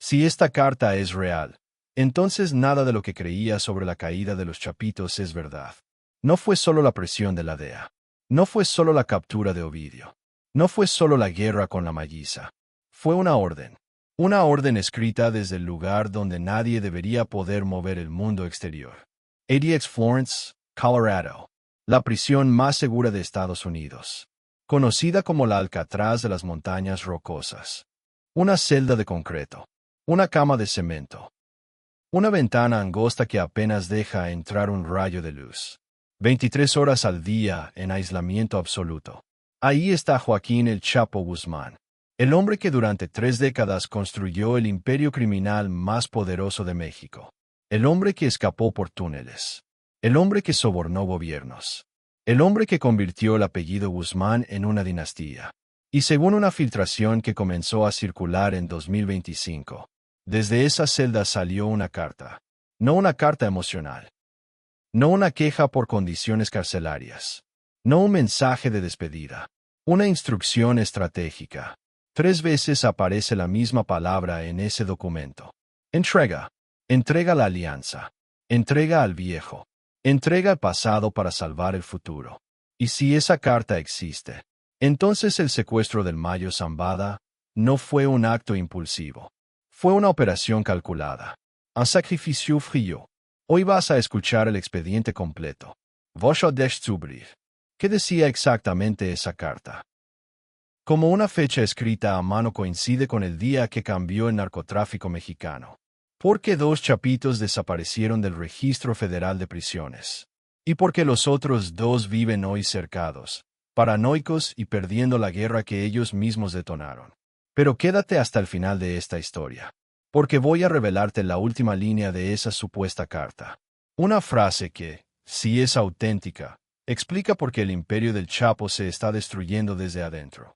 Si esta carta es real, entonces nada de lo que creía sobre la caída de los Chapitos es verdad. No fue solo la presión de la DEA. No fue solo la captura de Ovidio. No fue solo la guerra con la Malliza. Fue una orden. Una orden escrita desde el lugar donde nadie debería poder mover el mundo exterior. ADX Florence, Colorado. La prisión más segura de Estados Unidos. Conocida como la Alcatraz de las Montañas Rocosas. Una celda de concreto. Una cama de cemento. Una ventana angosta que apenas deja entrar un rayo de luz. 23 horas al día en aislamiento absoluto. Ahí está Joaquín El Chapo Guzmán. El hombre que durante 3 décadas construyó el imperio criminal más poderoso de México. El hombre que escapó por túneles. El hombre que sobornó gobiernos. El hombre que convirtió el apellido Guzmán en una dinastía. Y según una filtración que comenzó a circular en 2025, desde esa celda salió una carta. No una carta emocional. No una queja por condiciones carcelarias. No un mensaje de despedida. Una instrucción estratégica. 3 veces aparece la misma palabra en ese documento. Entrega. Entrega la alianza. Entrega al viejo. Entrega el pasado para salvar el futuro. Y si esa carta existe, entonces el secuestro del Mayo Zambada no fue un acto impulsivo. Fue una operación calculada. Un sacrificio frío. Hoy vas a escuchar el expediente completo. Vos descubrir. ¿Qué decía exactamente esa carta? Como una fecha escrita a mano coincide con el día que cambió el narcotráfico mexicano. Porque 2 chapitos desaparecieron del Registro Federal de Prisiones. Y porque los otros 2 viven hoy cercados, paranoicos y perdiendo la guerra que ellos mismos detonaron. Pero quédate hasta el final de esta historia. Porque voy a revelarte la última línea de esa supuesta carta. Una frase que, si es auténtica, explica por qué el imperio del Chapo se está destruyendo desde adentro.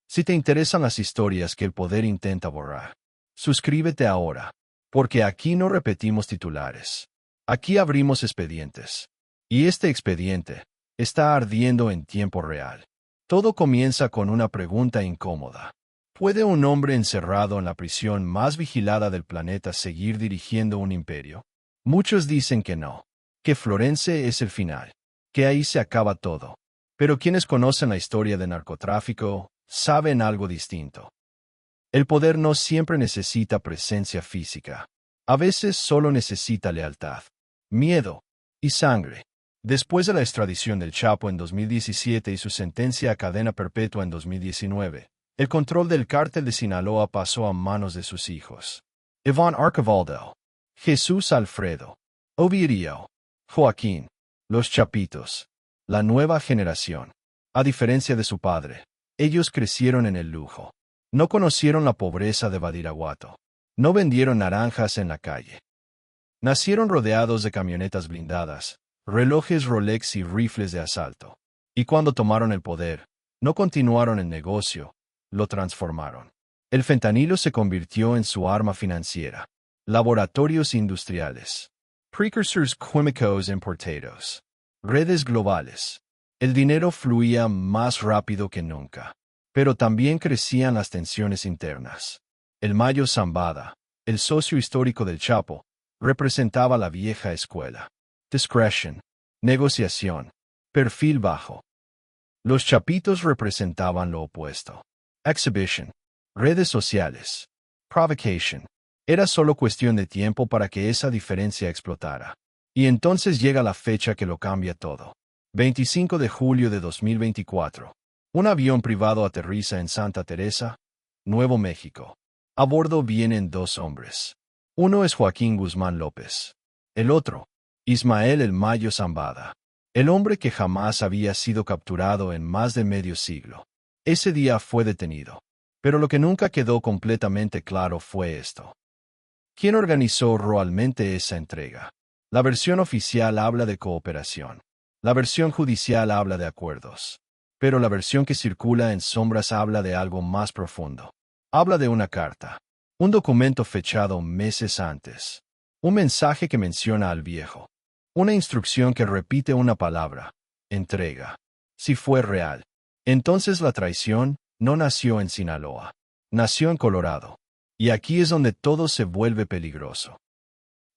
Si te interesan las historias que el poder intenta borrar, suscríbete ahora, porque aquí no repetimos titulares. Aquí abrimos expedientes. Y este expediente está ardiendo en tiempo real. Todo comienza con una pregunta incómoda. ¿Puede un hombre encerrado en la prisión más vigilada del planeta seguir dirigiendo un imperio? Muchos dicen que no, que Florence es el final, que ahí se acaba todo. Pero quienes conocen la historia del narcotráfico saben algo distinto. El poder no siempre necesita presencia física. A veces solo necesita lealtad, miedo y sangre. Después de la extradición del Chapo en 2017 y su sentencia a cadena perpetua en 2019, el control del cártel de Sinaloa pasó a manos de sus hijos. Iván Archibaldo, Jesús Alfredo, Ovidio, Joaquín, los Chapitos, la nueva generación. A diferencia de su padre, ellos crecieron en el lujo. No conocieron la pobreza de Badiraguato. No vendieron naranjas en la calle. Nacieron rodeados de camionetas blindadas, relojes Rolex y rifles de asalto. Y cuando tomaron el poder, no continuaron el negocio, lo transformaron. El fentanilo se convirtió en su arma financiera. Laboratorios industriales. Precursors químicos importados. Redes globales. El dinero fluía más rápido que nunca. Pero también crecían las tensiones internas. El Mayo Zambada, el socio histórico del Chapo, representaba la vieja escuela. Discretion. Negociación. Perfil bajo. Los Chapitos representaban lo opuesto. Exhibition. Redes sociales. Provocation. Era solo cuestión de tiempo para que esa diferencia explotara. Y entonces llega la fecha que lo cambia todo. 25 de julio de 2024. Un avión privado aterriza en Santa Teresa, Nuevo México. A bordo vienen 2 hombres. Uno es Joaquín Guzmán López. El otro, Ismael El Mayo Zambada. El hombre que jamás había sido capturado en más de medio siglo. Ese día fue detenido. Pero lo que nunca quedó completamente claro fue esto. ¿Quién organizó realmente esa entrega? La versión oficial habla de cooperación. La versión judicial habla de acuerdos. Pero la versión que circula en sombras habla de algo más profundo. Habla de una carta. Un documento fechado meses antes. Un mensaje que menciona al viejo. Una instrucción que repite una palabra. Entrega. Si fue real, entonces la traición no nació en Sinaloa. Nació en Colorado. Y aquí es donde todo se vuelve peligroso.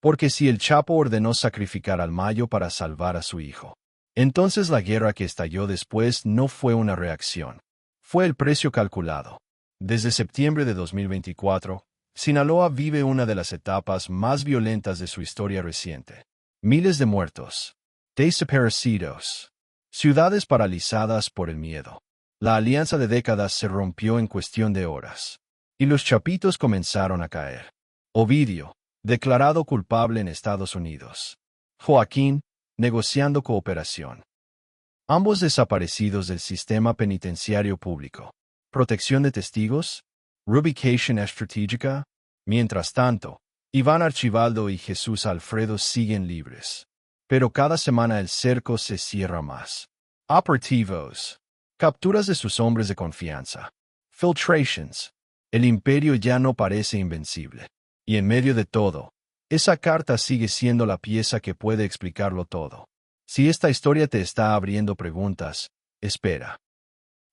Porque si el Chapo ordenó sacrificar al Mayo para salvar a su hijo, entonces la guerra que estalló después no fue una reacción. Fue el precio calculado. Desde septiembre de 2024, Sinaloa vive una de las etapas más violentas de su historia reciente. Miles de muertos, desaparecidos, ciudades paralizadas por el miedo. La alianza de décadas se rompió en cuestión de horas. Y los chapitos comenzaron a caer. Ovidio, declarado culpable en Estados Unidos. Joaquín, negociando cooperación. Ambos desaparecidos del sistema penitenciario público. Protección de testigos, reubicación estratégica. Mientras tanto, Iván Archibaldo y Jesús Alfredo siguen libres. Pero cada semana el cerco se cierra más. Operativos. Capturas de sus hombres de confianza. Filtrations. El imperio ya no parece invencible. Y en medio de todo, esa carta sigue siendo la pieza que puede explicarlo todo. Si esta historia te está abriendo preguntas, espera.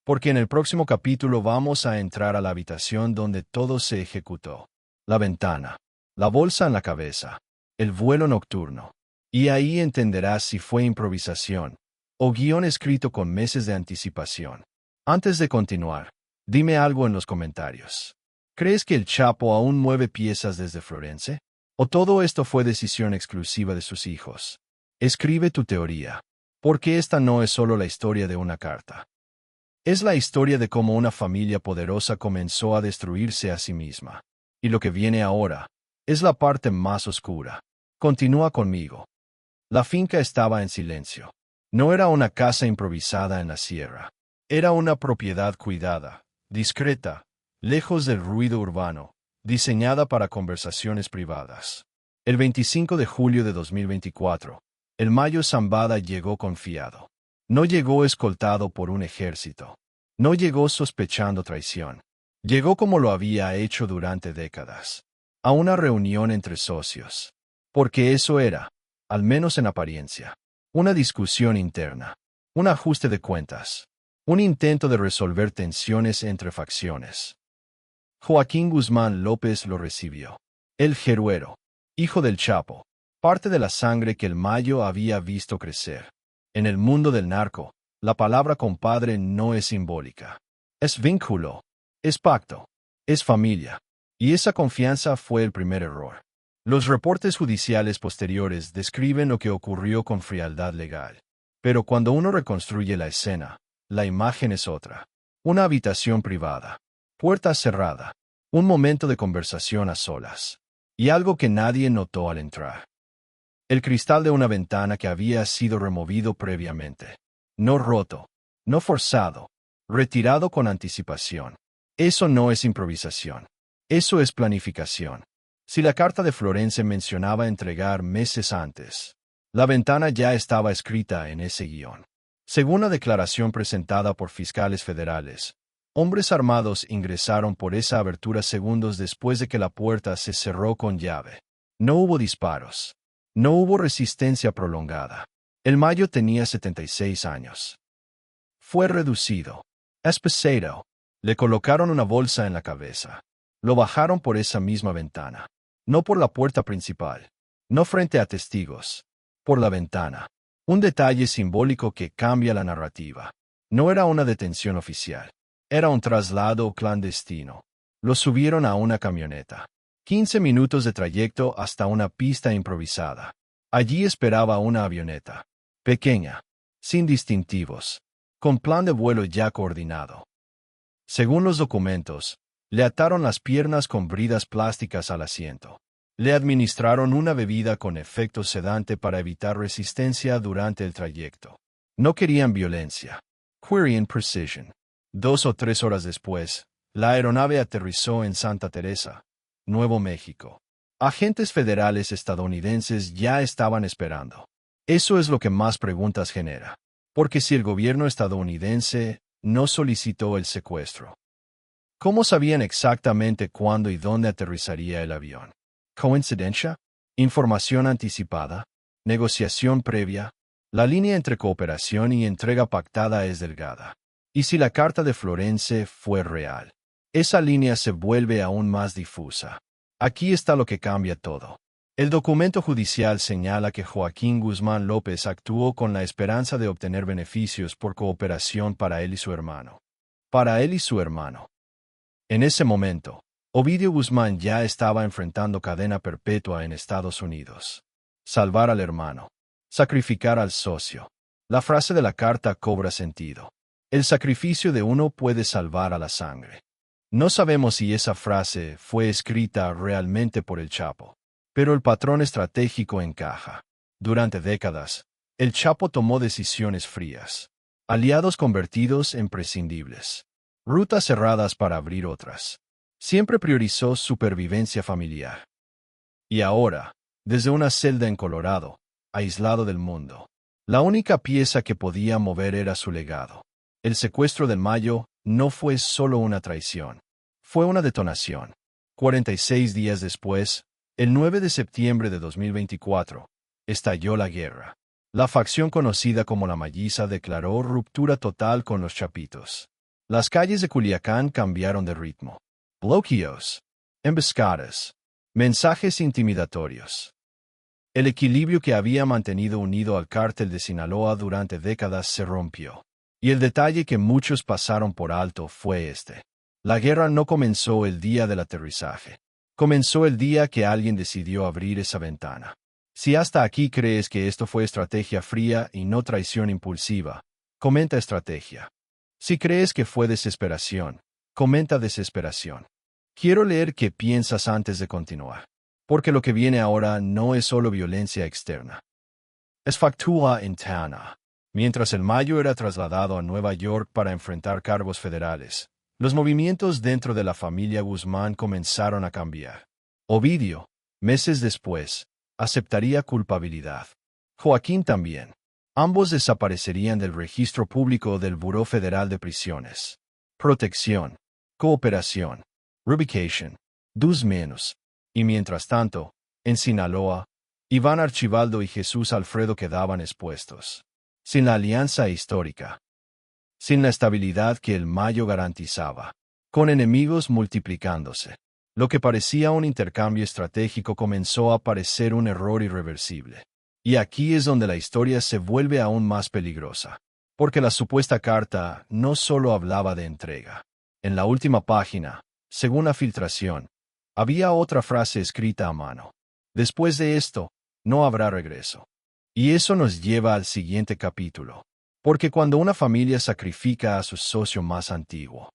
Porque en el próximo capítulo vamos a entrar a la habitación donde todo se ejecutó. La ventana, la bolsa en la cabeza, el vuelo nocturno. Y ahí entenderás si fue improvisación o guión escrito con meses de anticipación. Antes de continuar, dime algo en los comentarios. ¿Crees que el Chapo aún mueve piezas desde Florence? ¿O todo esto fue decisión exclusiva de sus hijos? Escribe tu teoría, porque esta no es solo la historia de una carta. Es la historia de cómo una familia poderosa comenzó a destruirse a sí misma. Y lo que viene ahora es la parte más oscura. Continúa conmigo. La finca estaba en silencio. No era una casa improvisada en la sierra. Era una propiedad cuidada, discreta, lejos del ruido urbano, diseñada para conversaciones privadas. El 25 de julio de 2024, el Mayo Zambada llegó confiado. No llegó escoltado por un ejército. No llegó sospechando traición. Llegó como lo había hecho durante décadas. A una reunión entre socios. Porque eso era, al menos en apariencia, una discusión interna. Un ajuste de cuentas. Un intento de resolver tensiones entre facciones. Joaquín Guzmán López lo recibió. El Jeruero, hijo del Chapo, parte de la sangre que el Mayo había visto crecer. En el mundo del narco, la palabra compadre no es simbólica. Es vínculo, es pacto, es familia. Y esa confianza fue el primer error. Los reportes judiciales posteriores describen lo que ocurrió con frialdad legal. Pero cuando uno reconstruye la escena, la imagen es otra. Una habitación privada. Puerta cerrada. Un momento de conversación a solas. Y algo que nadie notó al entrar. El cristal de una ventana que había sido removido previamente. No roto. No forzado. Retirado con anticipación. Eso no es improvisación. Eso es planificación. Si la carta de Florence mencionaba entregar meses antes, la ventana ya estaba escrita en ese guión. Según la declaración presentada por fiscales federales, hombres armados ingresaron por esa abertura segundos después de que la puerta se cerró con llave. No hubo disparos. No hubo resistencia prolongada. El Mayo tenía 76 años. Fue reducido. Espesado. Le colocaron una bolsa en la cabeza. Lo bajaron por esa misma ventana. No por la puerta principal. No frente a testigos. Por la ventana. Un detalle simbólico que cambia la narrativa. No era una detención oficial. Era un traslado clandestino. Lo subieron a una camioneta. 15 minutos de trayecto hasta una pista improvisada. Allí esperaba una avioneta. Pequeña. Sin distintivos. Con plan de vuelo ya coordinado. Según los documentos, le ataron las piernas con bridas plásticas al asiento. Le administraron una bebida con efecto sedante para evitar resistencia durante el trayecto. No querían violencia. Query in precision. 2 o 3 horas después, la aeronave aterrizó en Santa Teresa, Nuevo México. Agentes federales estadounidenses ya estaban esperando. Eso es lo que más preguntas genera. Porque si el gobierno estadounidense no solicitó el secuestro, ¿cómo sabían exactamente cuándo y dónde aterrizaría el avión? ¿Coincidencia? ¿Información anticipada? ¿Negociación previa? La línea entre cooperación y entrega pactada es delgada. ¿Y si la carta de Florence fue real? esa línea se vuelve aún más difusa. Aquí está lo que cambia todo. El documento judicial señala que Joaquín Guzmán López actuó con la esperanza de obtener beneficios por cooperación para él y su hermano. Para él y su hermano. En ese momento, Ovidio Guzmán ya estaba enfrentando cadena perpetua en Estados Unidos. Salvar al hermano. Sacrificar al socio. La frase de la carta cobra sentido. El sacrificio de uno puede salvar a la sangre. No sabemos si esa frase fue escrita realmente por el Chapo, pero el patrón estratégico encaja. Durante décadas, el Chapo tomó decisiones frías. Aliados convertidos en prescindibles. Rutas cerradas para abrir otras. Siempre priorizó supervivencia familiar. Y ahora, desde una celda en Colorado, aislado del mundo, la única pieza que podía mover era su legado. El secuestro del Mayo no fue solo una traición. Fue una detonación. 46 días después, el 9 de septiembre de 2024, estalló la guerra. La facción conocida como la Malliza declaró ruptura total con los Chapitos. Las calles de Culiacán cambiaron de ritmo. Bloqueos, emboscadas, mensajes intimidatorios. El equilibrio que había mantenido unido al cártel de Sinaloa durante décadas se rompió. Y el detalle que muchos pasaron por alto fue este. La guerra no comenzó el día del aterrizaje. Comenzó el día que alguien decidió abrir esa ventana. Si hasta aquí crees que esto fue estrategia fría y no traición impulsiva, comenta estrategia. Si crees que fue desesperación, comenta desesperación. Quiero leer qué piensas antes de continuar. Porque lo que viene ahora no es solo violencia externa. Es factura interna. Mientras el Mayo era trasladado a Nueva York para enfrentar cargos federales, los movimientos dentro de la familia Guzmán comenzaron a cambiar. Ovidio, meses después, aceptaría culpabilidad. Joaquín también. Ambos desaparecerían del registro público del Buró Federal de Prisiones. Protección. Cooperación. Rubication. Dos menos. Y mientras tanto, en Sinaloa, Iván Archibaldo y Jesús Alfredo quedaban expuestos. Sin la alianza histórica. Sin la estabilidad que el Mayo garantizaba. Con enemigos multiplicándose. Lo que parecía un intercambio estratégico comenzó a parecer un error irreversible. Y aquí es donde la historia se vuelve aún más peligrosa. Porque la supuesta carta no solo hablaba de entrega. En la última página, según la filtración, había otra frase escrita a mano. Después de esto, no habrá regreso. Y eso nos lleva al siguiente capítulo. Porque cuando una familia sacrifica a su socio más antiguo,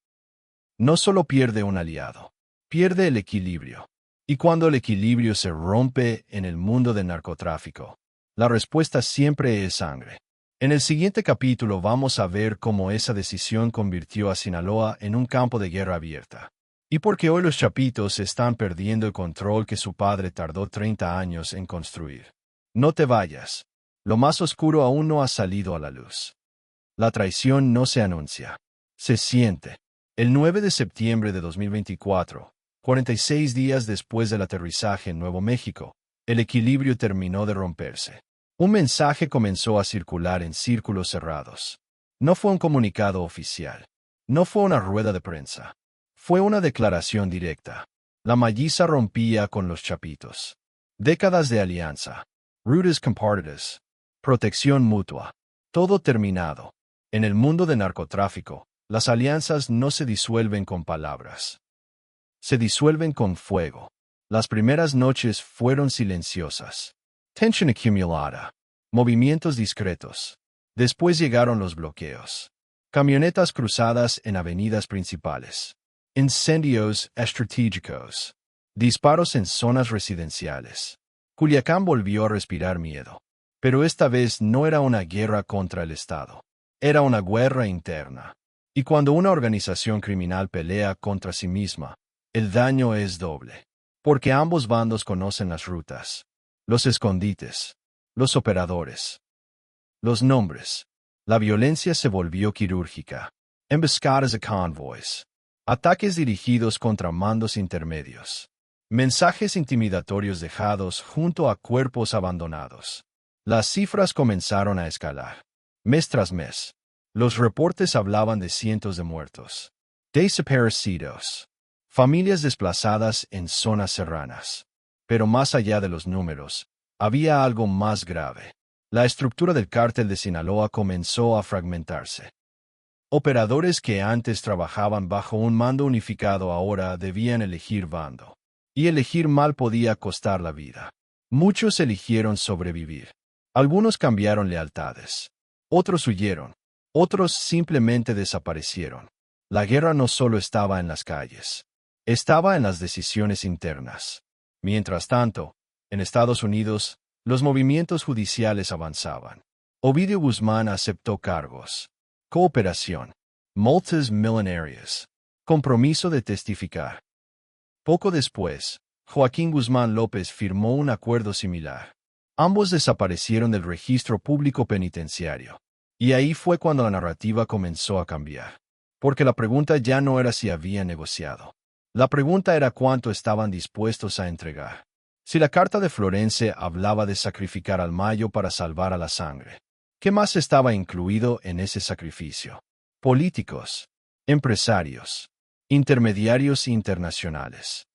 no solo pierde un aliado, pierde el equilibrio. Y cuando el equilibrio se rompe en el mundo del narcotráfico, la respuesta siempre es sangre. En el siguiente capítulo vamos a ver cómo esa decisión convirtió a Sinaloa en un campo de guerra abierta. Y porque hoy los Chapitos están perdiendo el control que su padre tardó 30 años en construir. No te vayas. Lo más oscuro aún no ha salido a la luz. La traición no se anuncia. Se siente. El 9 de septiembre de 2024, 46 días después del aterrizaje en Nuevo México, el equilibrio terminó de romperse. Un mensaje comenzó a circular en círculos cerrados. No fue un comunicado oficial. No fue una rueda de prensa. Fue una declaración directa. La Malliza rompía con los Chapitos. Décadas de alianza. Roots compartidas. Protección mutua. Todo terminado. En el mundo del narcotráfico, las alianzas no se disuelven con palabras. Se disuelven con fuego. Las primeras noches fueron silenciosas. Tensión acumulada. Movimientos discretos. Después llegaron los bloqueos. Camionetas cruzadas en avenidas principales. Incendios estratégicos. Disparos en zonas residenciales. Culiacán volvió a respirar miedo. Pero esta vez no era una guerra contra el Estado. Era una guerra interna. Y cuando una organización criminal pelea contra sí misma, el daño es doble. Porque ambos bandos conocen las rutas, los escondites, los operadores, los nombres. La violencia se volvió quirúrgica. Emboscadas a convoys. Ataques dirigidos contra mandos intermedios. Mensajes intimidatorios dejados junto a cuerpos abandonados. Las cifras comenzaron a escalar. Mes tras mes. Los reportes hablaban de cientos de muertos. Desaparecidos. Familias desplazadas en zonas serranas. Pero más allá de los números, había algo más grave. La estructura del cártel de Sinaloa comenzó a fragmentarse. Operadores que antes trabajaban bajo un mando unificado ahora debían elegir bando. Y elegir mal podía costar la vida. Muchos eligieron sobrevivir. Algunos cambiaron lealtades. Otros huyeron. Otros simplemente desaparecieron. La guerra no solo estaba en las calles. Estaba en las decisiones internas. Mientras tanto, en Estados Unidos, los movimientos judiciales avanzaban. Ovidio Guzmán aceptó cargos. Cooperación. Multas millonarias. Compromiso de testificar. Poco después, Joaquín Guzmán López firmó un acuerdo similar. Ambos desaparecieron del registro público penitenciario. Y ahí fue cuando la narrativa comenzó a cambiar. Porque la pregunta ya no era si habían negociado. La pregunta era cuánto estaban dispuestos a entregar. Si la carta de Florence hablaba de sacrificar al Mayo para salvar a la sangre, ¿qué más estaba incluido en ese sacrificio? Políticos, empresarios, intermediarios internacionales.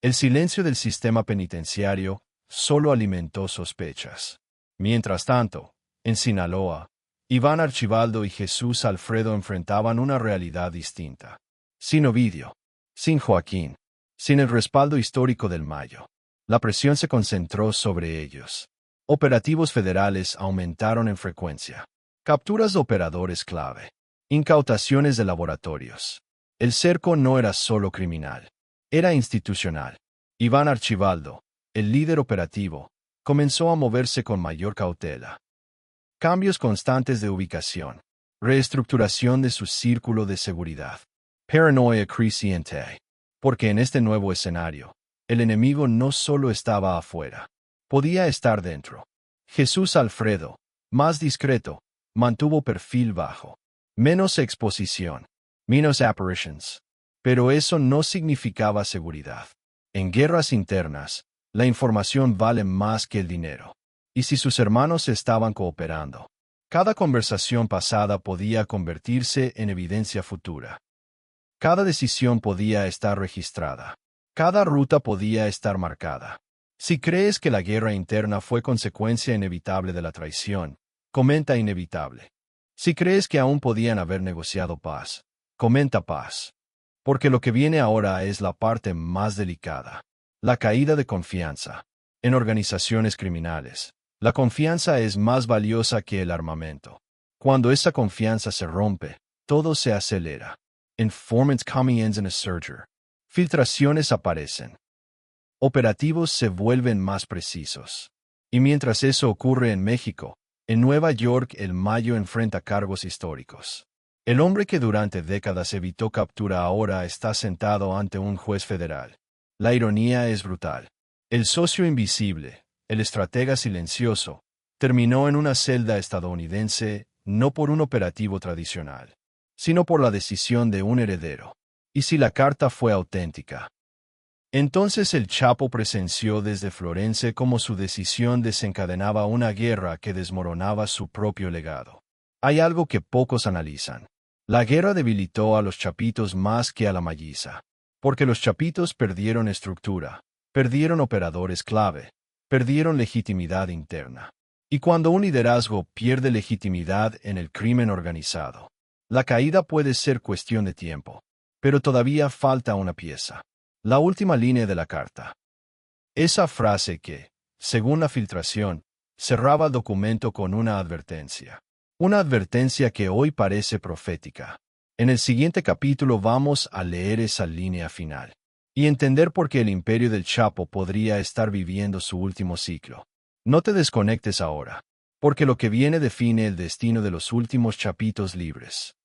El silencio del sistema penitenciario solo alimentó sospechas. Mientras tanto, en Sinaloa, Iván Archibaldo y Jesús Alfredo enfrentaban una realidad distinta. Sin Ovidio, sin Joaquín, sin el respaldo histórico del Mayo. La presión se concentró sobre ellos. Operativos federales aumentaron en frecuencia. Capturas de operadores clave. Incautaciones de laboratorios. El cerco no era solo criminal. Era institucional. Iván Archibaldo, el líder operativo, comenzó a moverse con mayor cautela. Cambios constantes de ubicación. Reestructuración de su círculo de seguridad. Paranoia creciente. Porque en este nuevo escenario, el enemigo no solo estaba afuera. Podía estar dentro. Jesús Alfredo, más discreto, mantuvo perfil bajo. Menos exposición. Menos apparitions. Pero eso no significaba seguridad. En guerras internas, la información vale más que el dinero. Y si sus hermanos estaban cooperando, cada conversación pasada podía convertirse en evidencia futura. Cada decisión podía estar registrada. Cada ruta podía estar marcada. Si crees que la guerra interna fue consecuencia inevitable de la traición, comenta inevitable. Si crees que aún podían haber negociado paz, comenta paz. Porque lo que viene ahora es la parte más delicada. La caída de confianza. En organizaciones criminales, la confianza es más valiosa que el armamento. Cuando esa confianza se rompe, todo se acelera. Informants comienzan a surgir. Filtraciones aparecen. Operativos se vuelven más precisos. Y mientras eso ocurre en México, en Nueva York el Mayo enfrenta cargos históricos. El hombre que durante décadas evitó captura ahora está sentado ante un juez federal. La ironía es brutal. El socio invisible, el estratega silencioso, terminó en una celda estadounidense no por un operativo tradicional, sino por la decisión de un heredero. ¿Y si la carta fue auténtica? Entonces el Chapo presenció desde Florence cómo su decisión desencadenaba una guerra que desmoronaba su propio legado. Hay algo que pocos analizan. La guerra debilitó a los chapitos más que a la Malliza, porque los chapitos perdieron estructura, perdieron operadores clave, perdieron legitimidad interna. Y cuando un liderazgo pierde legitimidad en el crimen organizado, la caída puede ser cuestión de tiempo, pero todavía falta una pieza. La última línea de la carta. Esa frase que, según la filtración, cerraba el documento con una advertencia. Una advertencia que hoy parece profética. En el siguiente capítulo vamos a leer esa línea final y entender por qué el imperio del Chapo podría estar viviendo su último ciclo. No te desconectes ahora, porque lo que viene define el destino de los últimos chapitos libres.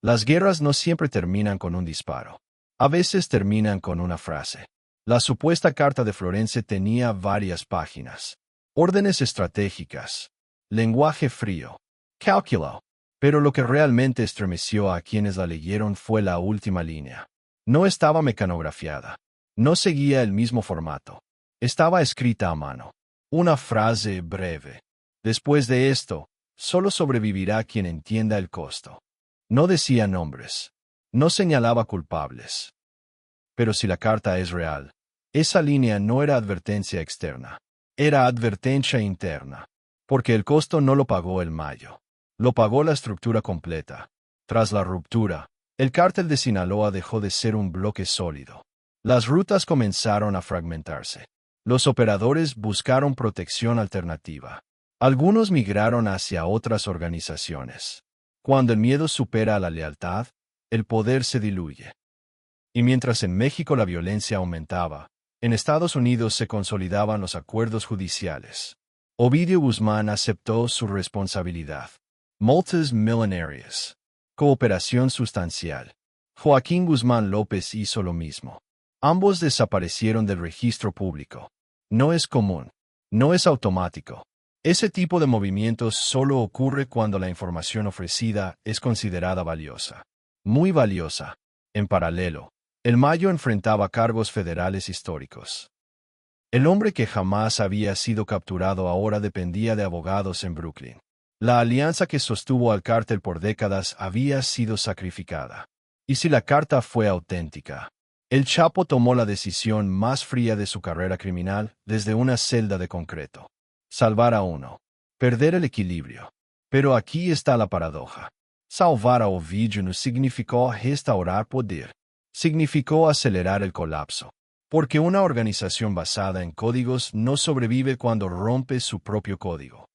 Las guerras no siempre terminan con un disparo. A veces terminan con una frase. La supuesta carta de Florence tenía varias páginas. Órdenes estratégicas. Lenguaje frío. Cálculo. Pero lo que realmente estremeció a quienes la leyeron fue la última línea. No estaba mecanografiada. No seguía el mismo formato. Estaba escrita a mano. Una frase breve. Después de esto, solo sobrevivirá quien entienda el costo. No decía nombres. no señalaba culpables. Pero si la carta es real, esa línea no era advertencia externa, era advertencia interna, porque el costo no lo pagó el Mayo, lo pagó la estructura completa. Tras la ruptura, el cártel de Sinaloa dejó de ser un bloque sólido. Las rutas comenzaron a fragmentarse. Los operadores buscaron protección alternativa. Algunos migraron hacia otras organizaciones. Cuando el miedo supera a la lealtad, el poder se diluye. Y mientras en México la violencia aumentaba, en Estados Unidos se consolidaban los acuerdos judiciales. Ovidio Guzmán aceptó su responsabilidad. Multas millonarias. Cooperación sustancial. Joaquín Guzmán López hizo lo mismo. Ambos desaparecieron del registro público. No es común. No es automático. Ese tipo de movimientos solo ocurre cuando la información ofrecida es considerada valiosa. Muy valiosa. En paralelo, el Mayo enfrentaba cargos federales históricos. El hombre que jamás había sido capturado ahora dependía de abogados en Brooklyn. La alianza que sostuvo al cártel por décadas había sido sacrificada. ¿Y si la carta fue auténtica? El Chapo tomó la decisión más fría de su carrera criminal desde una celda de concreto. Salvar a uno. Perder el equilibrio. Pero aquí está la paradoja. Salvar a Ovidio no significó restaurar poder. Significó acelerar el colapso. Porque una organización basada en códigos no sobrevive cuando rompe su propio código.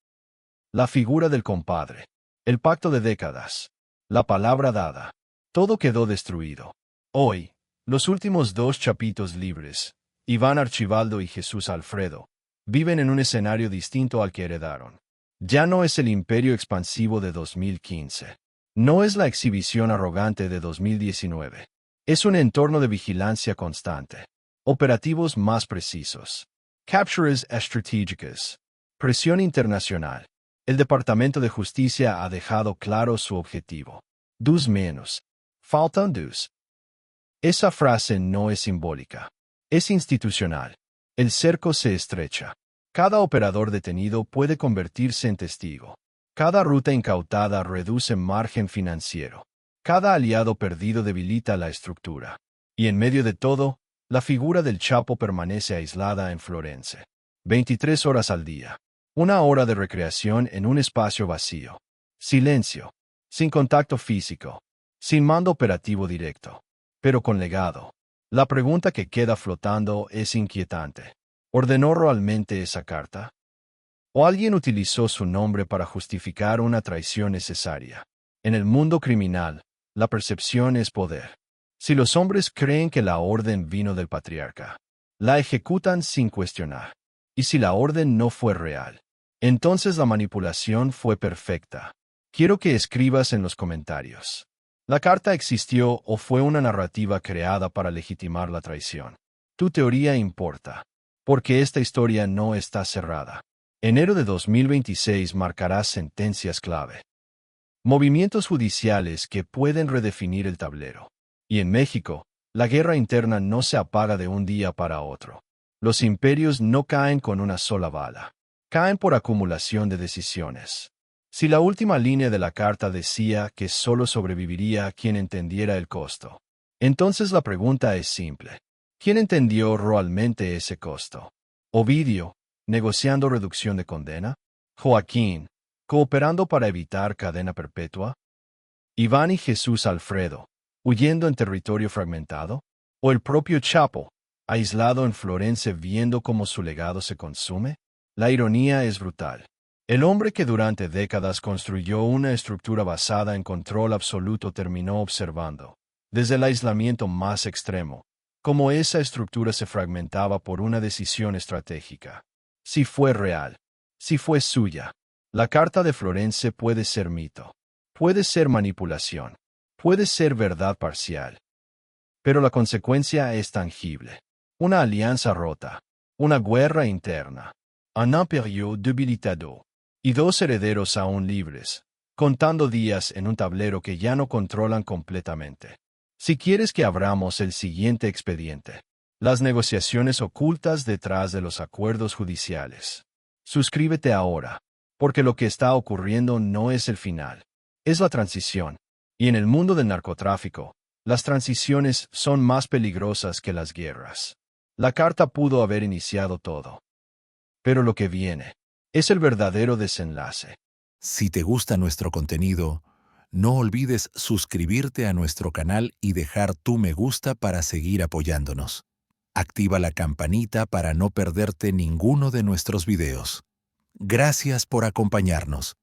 La figura del compadre. El pacto de décadas. La palabra dada. Todo quedó destruido. Hoy, los últimos dos chapitos libres, Iván Archibaldo y Jesús Alfredo, viven en un escenario distinto al que heredaron. Ya no es el imperio expansivo de 2015. No es la exhibición arrogante de 2019. Es un entorno de vigilancia constante. Operativos más precisos. Captures estratégicas. Presión internacional. El Departamento de Justicia ha dejado claro su objetivo. Dos menos. Faltan dos. Esa frase no es simbólica. Es institucional. El cerco se estrecha. Cada operador detenido puede convertirse en testigo. Cada ruta incautada reduce margen financiero. Cada aliado perdido debilita la estructura. Y en medio de todo, la figura del Chapo permanece aislada en Florence. 23 horas al día. Una hora de recreación en un espacio vacío. Silencio. Sin contacto físico. Sin mando operativo directo. Pero con legado. La pregunta que queda flotando es inquietante. ¿Ordenó realmente esa carta? ¿O alguien utilizó su nombre para justificar una traición necesaria? En el mundo criminal, la percepción es poder. Si los hombres creen que la orden vino del patriarca, la ejecutan sin cuestionar. Y si la orden no fue real, entonces la manipulación fue perfecta. Quiero que escribas en los comentarios. ¿La carta existió o fue una narrativa creada para legitimar la traición? Tu teoría importa, porque esta historia no está cerrada. Enero de 2026 marcará sentencias clave. Movimientos judiciales que pueden redefinir el tablero. Y en México, la guerra interna no se apaga de un día para otro. Los imperios no caen con una sola bala. Caen por acumulación de decisiones. Si la última línea de la carta decía que solo sobreviviría quien entendiera el costo, entonces la pregunta es simple. ¿Quién entendió realmente ese costo? Ovidio, negociando reducción de condena. Joaquín, cooperando para evitar cadena perpetua. Iván y Jesús Alfredo, huyendo en territorio fragmentado. O el propio Chapo, aislado en Florence viendo cómo su legado se consume. La ironía es brutal. El hombre que durante décadas construyó una estructura basada en control absoluto terminó observando, desde el aislamiento más extremo, cómo esa estructura se fragmentaba por una decisión estratégica. Si fue real, si fue suya, la carta de Florence puede ser mito, puede ser manipulación, puede ser verdad parcial. Pero la consecuencia es tangible. Una alianza rota, una guerra interna, un imperio debilitado. Y dos herederos aún libres, contando días en un tablero que ya no controlan completamente. Si quieres que abramos el siguiente expediente, las negociaciones ocultas detrás de los acuerdos judiciales. Suscríbete ahora, porque lo que está ocurriendo no es el final, es la transición. Y en el mundo del narcotráfico, Las transiciones son más peligrosas que las guerras. La carta pudo haber iniciado todo. Pero lo que viene es el verdadero desenlace. Si te gusta nuestro contenido, no olvides suscribirte a nuestro canal y dejar tu me gusta para seguir apoyándonos. Activa la campanita para no perderte ninguno de nuestros videos. Gracias por acompañarnos.